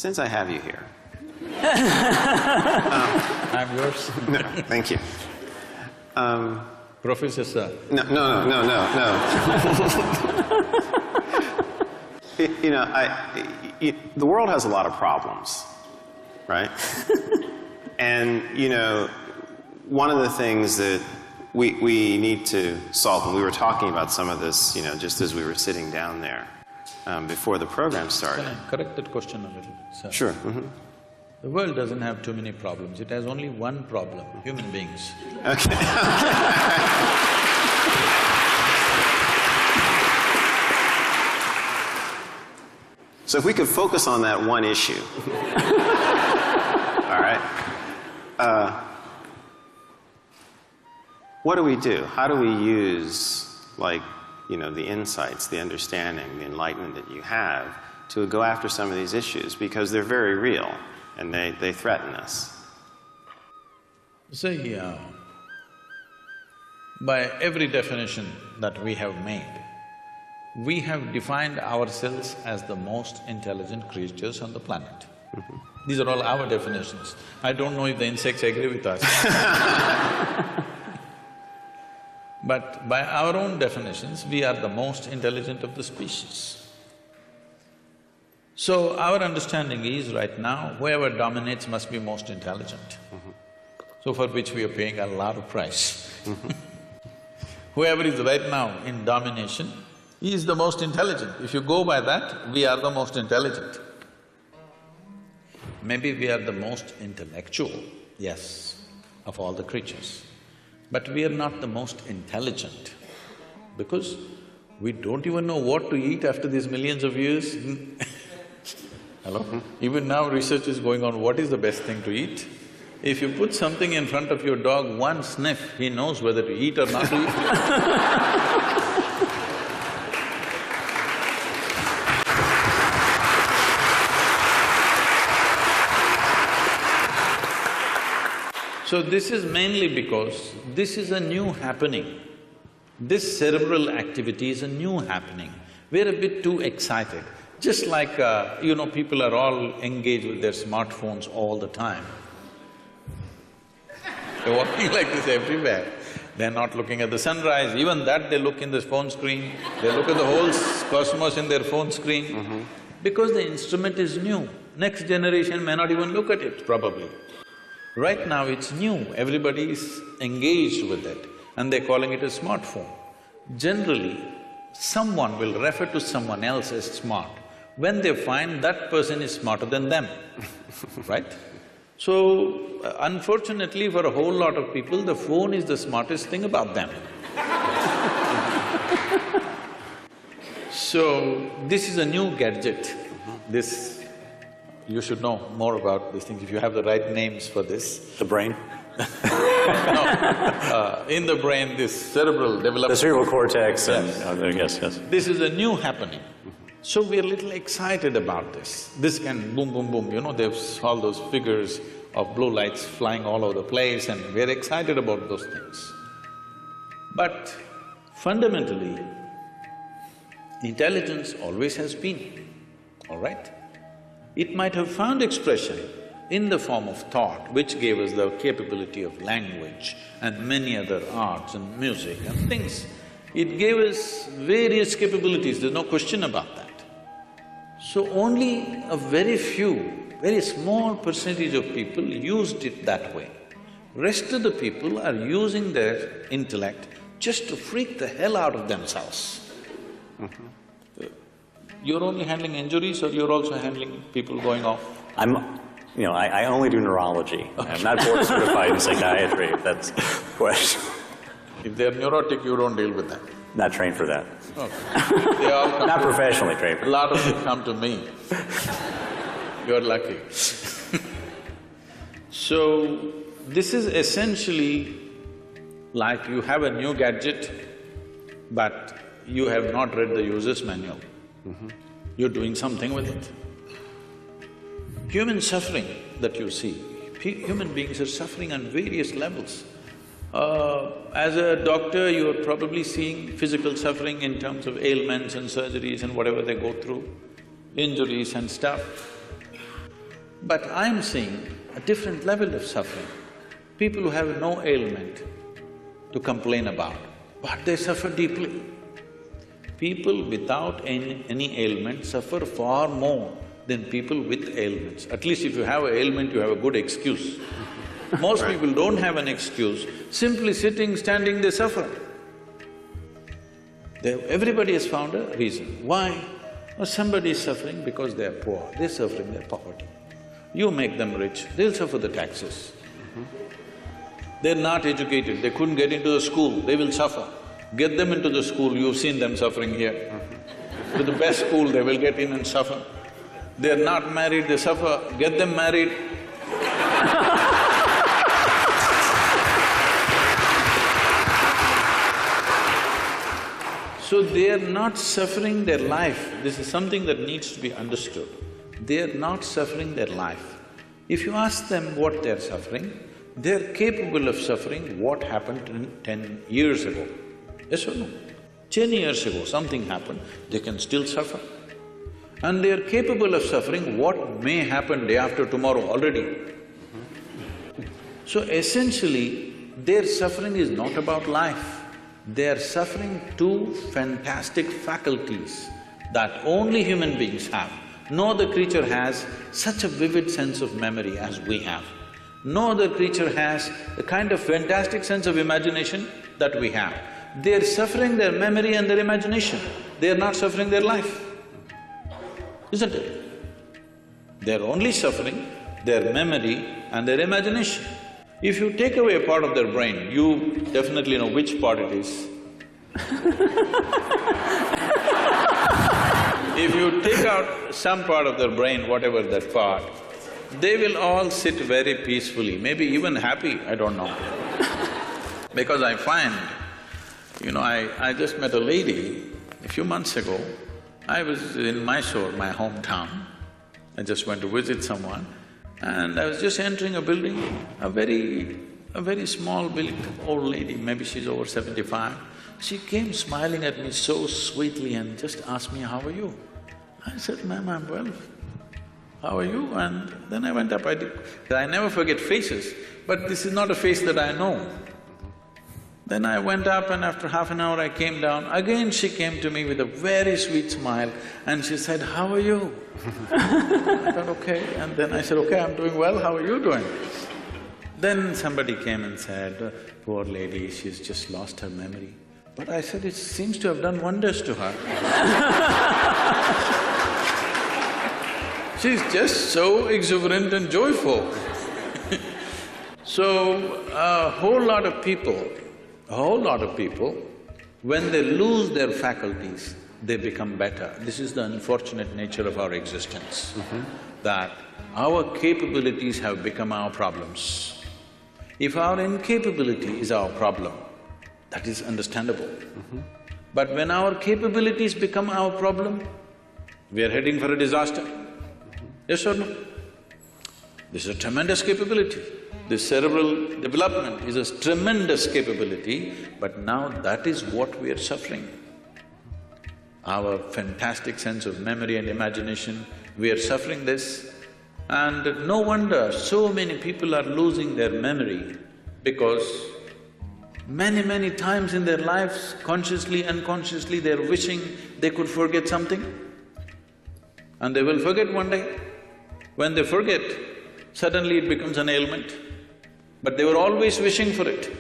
since I have you here… I'm yours. No, thank you. Professor Sir. No. You know, the world has a lot of problems, right? And, you know, one of the things that we need to solve, and we were talking about some of this, you know, just as we were sitting down there before the program started. Can I correct that question a little, sir? Sure. The world doesn't have too many problems, it has only one problem: human beings. Okay. So if we could focus on that one issue. All right. What do we do? How do we use, like, you know, the insights, the understanding, the enlightenment that you have to go after some of these issues? Because they're very real and they threaten us. See, by every definition that we have made, we have defined ourselves as the most intelligent creatures on the planet. These are all our definitions. I don't know if the insects agree with us. But by our own definitions, we are the most intelligent of the species. So our understanding is, right now, whoever dominates must be most intelligent. So for which we are paying a lot of price. Whoever is right now in domination, he is the most intelligent. If you go by that, we are the most intelligent. Maybe we are the most intellectual, yes, of all the creatures. But we are not the most intelligent, because we don't even know what to eat after these millions of years. Hello? Even now research is going on, what is the best thing to eat? If you put something in front of your dog, one sniff, he knows whether to eat or not to eat. So this is mainly because this is a new happening. This cerebral activity is a new happening. We're a bit too excited. Just like, you know, people are all engaged with their smartphones all the time. They're walking like this everywhere. They're not looking at the sunrise, even that they look in the phone screen, they look at the whole cosmos in their phone screen. Because the instrument is new. Next generation may not even look at it, probably. Right now it's new, everybody is engaged with it and they're calling it a smartphone. Generally, someone will refer to someone else as smart when they find that person is smarter than them, right? So, unfortunately for a whole lot of people, the phone is the smartest thing about them. So, this is a new gadget. You should know more about these things if you have the right names for this. The brain? No, in the brain, this cerebral development… The cerebral cortex and… Yes. yes. This is a new happening. So we're a little excited about this. This can boom, boom, boom, you know, there's all those figures of blue lights flying all over the place and we're excited about those things. But fundamentally, intelligence always has been, all right? It might have found expression in the form of thought, which gave us the capability of language and many other arts and music and things. It gave us various capabilities, there's no question about that. So only a very few, very small percentage of people used it that way. Rest of the people are using their intellect just to freak the hell out of themselves. You're only handling injuries or you're also handling people going off? I only do neurology. Okay. I'm not board certified in psychiatry, if that's the question. If they're neurotic, you don't deal with that? Not trained for that. Okay. They all come not professionally trained for that. A lot of them come to me. You're lucky. So, this is essentially like you have a new gadget, but you have not read the user's manual. You're doing something with it. Human suffering that you see, human beings are suffering on various levels. As a doctor, you're probably seeing physical suffering in terms of ailments and surgeries and whatever they go through, injuries and stuff. But I'm seeing a different level of suffering. People who have no ailment to complain about, but they suffer deeply. People without any ailment suffer far more than people with ailments. At least if you have an ailment, you have a good excuse. Most people don't have an excuse, simply sitting, standing, they suffer. Everybody has found a reason. Why? Well, somebody is suffering because they are poor, they're suffering their poverty. You make them rich, they'll suffer the taxes. They're not educated, they couldn't get into the school, they will suffer. Get them into the school, you've seen them suffering here. To the best school, they will get in and suffer. They're not married, they suffer, get them married. So they are not suffering their life. This is something that needs to be understood. They are not suffering their life. If you ask them what they're suffering, they're capable of suffering what happened 10 years ago. Yes or no? 10 years ago something happened, they can still suffer. And they are capable of suffering what may happen day after tomorrow already. So essentially, their suffering is not about life. They are suffering two fantastic faculties that only human beings have. No other creature has such a vivid sense of memory as we have. No other creature has the kind of fantastic sense of imagination that we have. They are suffering their memory and their imagination, they are not suffering their life, isn't it? They are only suffering their memory and their imagination. If you take away a part of their brain, you definitely know which part it is. If you take out some part of their brain, whatever that part, they will all sit very peacefully, maybe even happy, I don't know. Because I find, I just met a lady a few months ago. I was in Mysore, my hometown. I just went to visit someone and I was just entering a building, a very small building, old lady, maybe she's over 75. She came smiling at me so sweetly and just asked me, "How are you?" I said, "Ma'am, I'm well. How are you?" And then I went up, I never forget faces, but this is not a face that I know. Then I went up and after half an hour I came down, again she came to me with a very sweet smile and she said, "How are you?" I thought, okay, and then I said, "Okay, I'm doing well, how are you doing?" Then somebody came and said, "Poor lady, she's just lost her memory." But I said, "It seems to have done wonders to her." She's just so exuberant and joyful. So, a whole lot of people, when they lose their faculties, they become better. This is the unfortunate nature of our existence, that our capabilities have become our problems. If our incapability is our problem, that is understandable. But when our capabilities become our problem, we are heading for a disaster. Yes or no? This is a tremendous capability. This cerebral development is a tremendous capability, but now that is what we are suffering. Our fantastic sense of memory and imagination, we are suffering this. And no wonder so many people are losing their memory because many times in their lives, consciously, unconsciously, they're wishing they could forget something. And they will forget one day. When they forget, suddenly it becomes an ailment. But they were always wishing for it.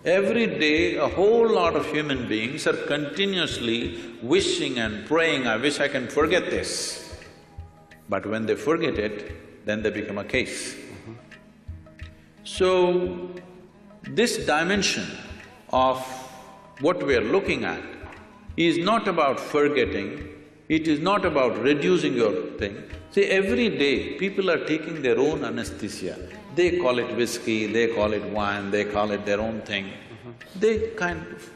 Every day, a whole lot of human beings are continuously wishing and praying, "I wish I can forget this." But when they forget it, then they become a case. So, this dimension of what we are looking at is not about forgetting, it is not about reducing your thing. See, every day people are taking their own anesthesia. They call it whiskey, they call it wine, they call it their own thing. They kind of,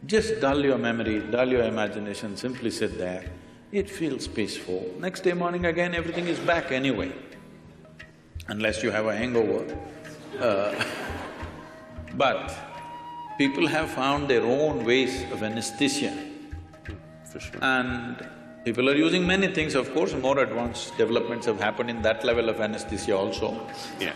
just dull your memory, dull your imagination, simply sit there. It feels peaceful. Next day morning again, everything is back anyway, unless you have a hangover. But people have found their own ways of anesthesia. For sure. And People are using many things, of course, more advanced developments have happened in that level of anesthesia also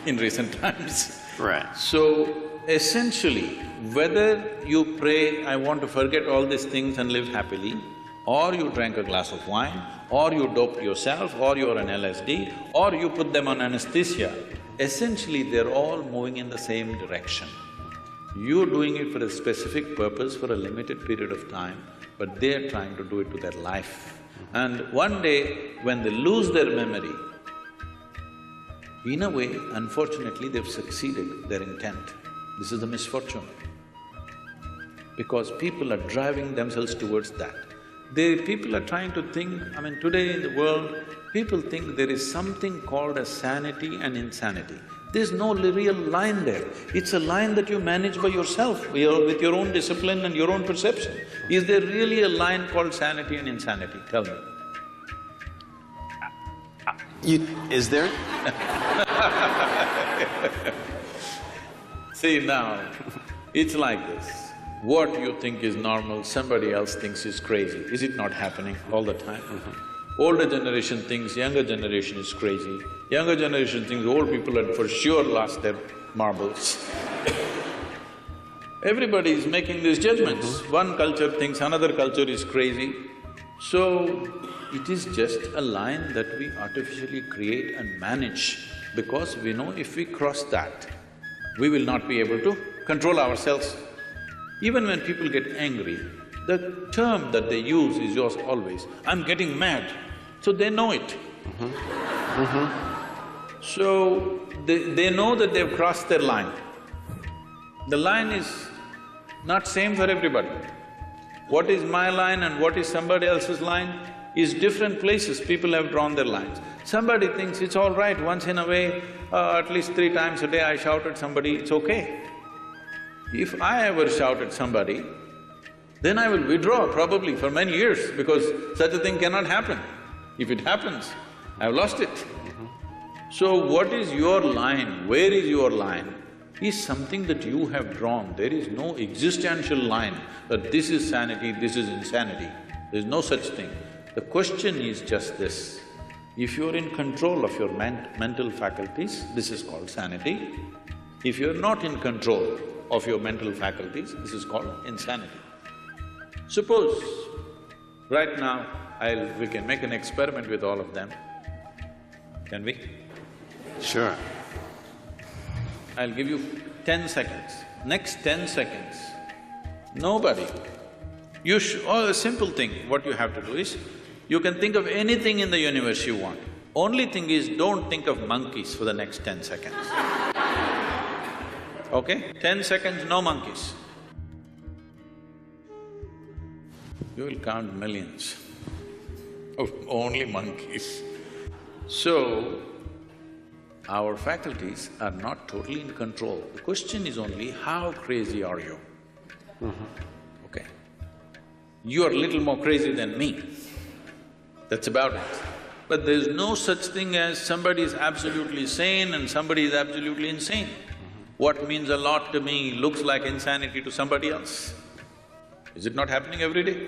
in recent times. Right. So, essentially, whether you pray, I want to forget all these things and live happily, or you drank a glass of wine, or you doped yourself, or you're on LSD, or you put them on anesthesia, essentially they're all moving in the same direction. You're doing it for a specific purpose for a limited period of time, but they're trying to do it to their life. And one day, when they lose their memory, in a way, unfortunately, they've succeeded their intent. This is the misfortune. Because people are driving themselves towards that. People are trying to think, I mean, today in the world, people think there is something called as sanity and insanity. There's no real line there. It's a line that you manage by yourself, with your own discipline and your own perception. Is there really a line called sanity and insanity? Tell me. Is there? See now, it's like this. What you think is normal, somebody else thinks is crazy. Is it not happening all the time? Older generation thinks younger generation is crazy. Younger generation thinks old people had for sure lost their marbles. Everybody is making these judgments. One culture thinks another culture is crazy. So, it is just a line that we artificially create and manage because we know if we cross that, we will not be able to control ourselves. Even when people get angry, the term that they use is yours always, I'm getting mad, so they know it. So, they know that they've crossed their line. The line is not same for everybody. What is my line and what is somebody else's line is different places people have drawn their lines. Somebody thinks it's all right, once in a way, at least 3 times a day I shout at somebody, it's okay. If I ever shout at somebody, then I will withdraw probably for many years because such a thing cannot happen. If it happens, I've lost it. So what is your line, where is your line, is something that you have drawn. There is no existential line that this is sanity, this is insanity. There's no such thing. The question is just this, if you're in control of your mental faculties, this is called sanity. If you're not in control of your mental faculties, this is called insanity. Suppose, right now, we can make an experiment with all of them. Can we? Sure. I'll give you 10 seconds. Next 10 seconds, nobody… a simple thing, what you have to do is, you can think of anything in the universe you want. Only thing is, don't think of monkeys for the next 10 seconds. Okay? 10 seconds, no monkeys. You will count millions of only monkeys. So, our faculties are not totally in control. The question is only, how crazy are you? Okay. You are a little more crazy than me. That's about it. But there's no such thing as somebody is absolutely sane and somebody is absolutely insane. What means a lot to me looks like insanity to somebody else. Is it not happening every day?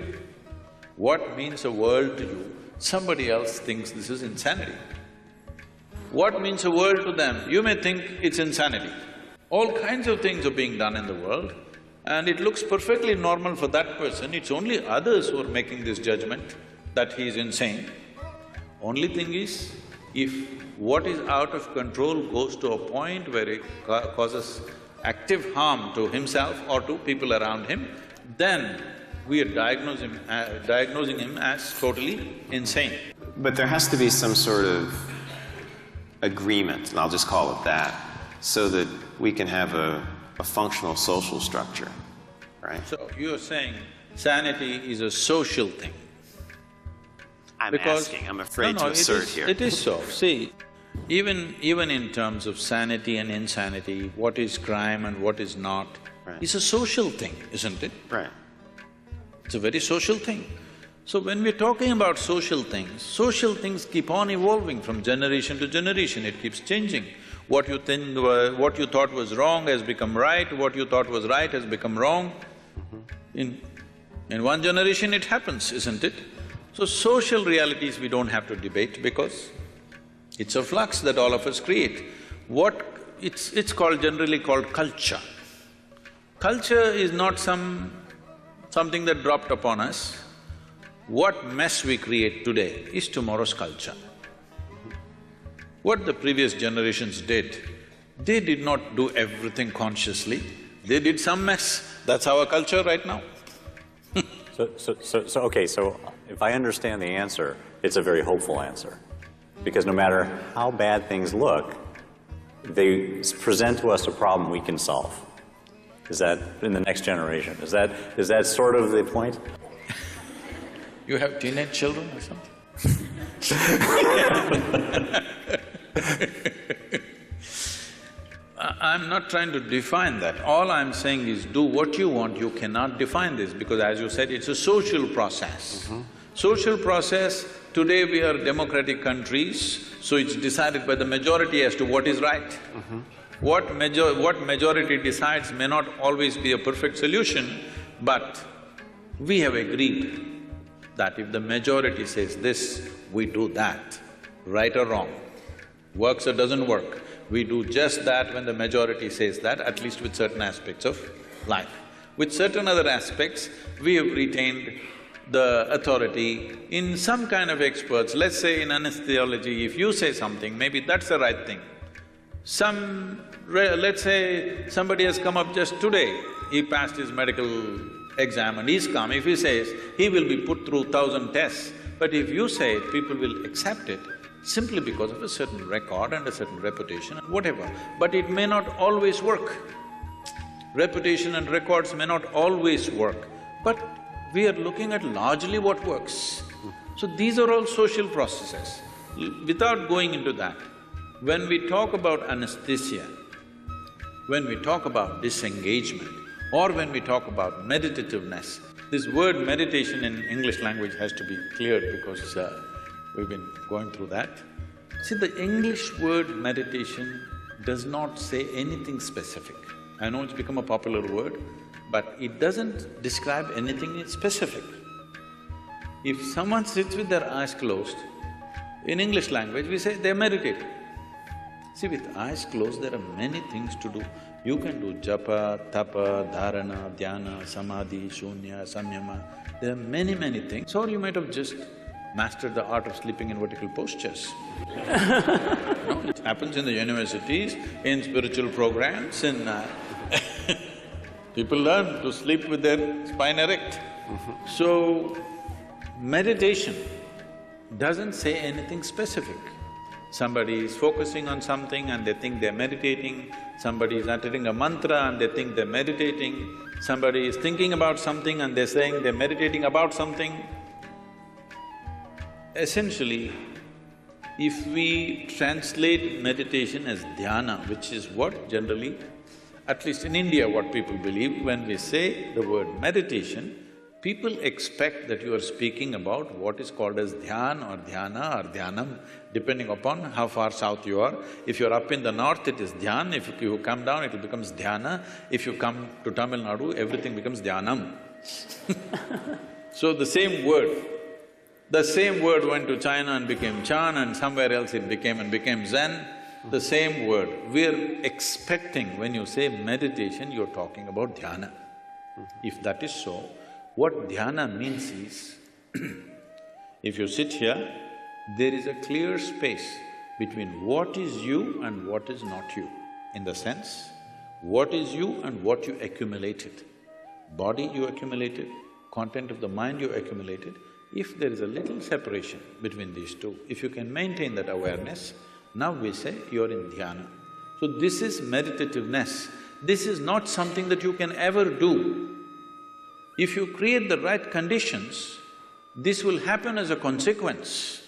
What means a world to you, somebody else thinks this is insanity. What means a world to them, you may think it's insanity. All kinds of things are being done in the world and it looks perfectly normal for that person, it's only others who are making this judgment that he is insane. Only thing is, if what is out of control goes to a point where it causes active harm to himself or to people around him, then we are diagnosing him as totally insane. But there has to be some sort of agreement, and I'll just call it that, so that we can have a functional social structure, right? So, you're saying sanity is a social thing. I'm asking, I'm afraid to assert here. It is so. See, even in terms of sanity and insanity, what is crime and what is not, is a social thing, isn't it? Right. It's a very social thing. So when we're talking about social things keep on evolving from generation to generation, it keeps changing. What you thought was wrong has become right, what you thought was right has become wrong. In one generation it happens, isn't it? So social realities we don't have to debate because it's a flux that all of us create. It's generally called culture. Culture is not something that dropped upon us. What mess we create today is tomorrow's culture. What the previous generations did, they did not do everything consciously, they did some mess. That's our culture right now. Okay, so if I understand the answer, it's a very hopeful answer. Because no matter how bad things look, they present to us a problem we can solve. Is that in the next generation? Is that sort of the point? You have teenage children or something? I'm not trying to define that. All I'm saying is do what you want, you cannot define this because as you said, it's a social process. Social process, today we are democratic countries, so it's decided by the majority as to what is right. What majority decides may not always be a perfect solution, but we have agreed that if the majority says this, we do that, right or wrong. Works or doesn't work, we do just that when the majority says that, at least with certain aspects of life. With certain other aspects, we have retained the authority in some kind of experts. Let's say in anesthesiology, if you say something, maybe that's the right thing. Let's say somebody has come up just today, he passed his medical exam and he's come, if he says, he will be put through 1,000 tests, but if you say it, people will accept it simply because of a certain record and a certain reputation and whatever. But it may not always work. Reputation and records may not always work, but we are looking at largely what works. So these are all social processes. Without going into that, when we talk about anesthesia, when we talk about disengagement, or when we talk about meditativeness, this word meditation in English language has to be cleared because we've been going through that. See, the English word meditation does not say anything specific. I know it's become a popular word, but it doesn't describe anything specific. If someone sits with their eyes closed, in English language we say they're meditating. See, with eyes closed, there are many things to do. You can do japa, tapa, dharana, dhyana, samadhi, shunya, samyama. There are many things. Or you might have just mastered the art of sleeping in vertical postures. No, it happens in the universities, in spiritual programs, people learn to sleep with their spine erect. So, meditation doesn't say anything specific. Somebody is focusing on something and they think they're meditating, somebody is uttering a mantra and they think they're meditating, somebody is thinking about something and they're saying they're meditating about something. Essentially, if we translate meditation as dhyana, which is what generally, at least in India, what people believe, when we say the word meditation, people expect that you are speaking about what is called as dhyan or dhyana or dhyanam, depending upon how far south you are. If you're up in the north, it is dhyan, if you come down, it becomes dhyana. If you come to Tamil Nadu, everything becomes dhyanam. So the same word went to China and became Chan, and somewhere else it became Zen. The same word. We're expecting when you say meditation, you're talking about dhyana. If that is so, what dhyana means is, if you sit here, there is a clear space between what is you and what is not you. In the sense, what is you and what you accumulated. Body you accumulated, content of the mind you accumulated. If there is a little separation between these two, if you can maintain that awareness, now we say you're in dhyana. So this is meditativeness. This is not something that you can ever do. If you create the right conditions, this will happen as a consequence.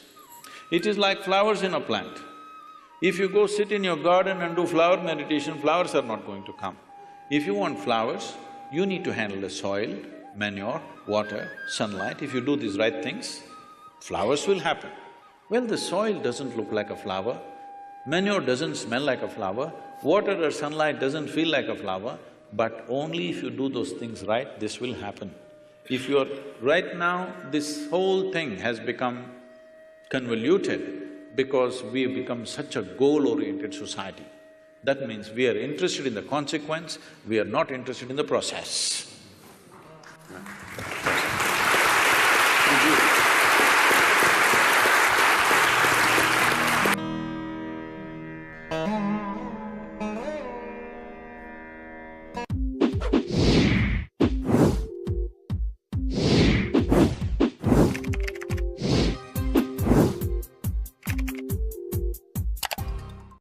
It is like flowers in a plant. If you go sit in your garden and do flower meditation, flowers are not going to come. If you want flowers, you need to handle the soil, manure, water, sunlight. If you do these right things, flowers will happen. Well, the soil doesn't look like a flower, manure doesn't smell like a flower, water or sunlight doesn't feel like a flower, but only if you do those things right, this will happen. If you're… right now, this whole thing has become convoluted because we've become such a goal-oriented society. That means we are interested in the consequence, we are not interested in the process. Thank you.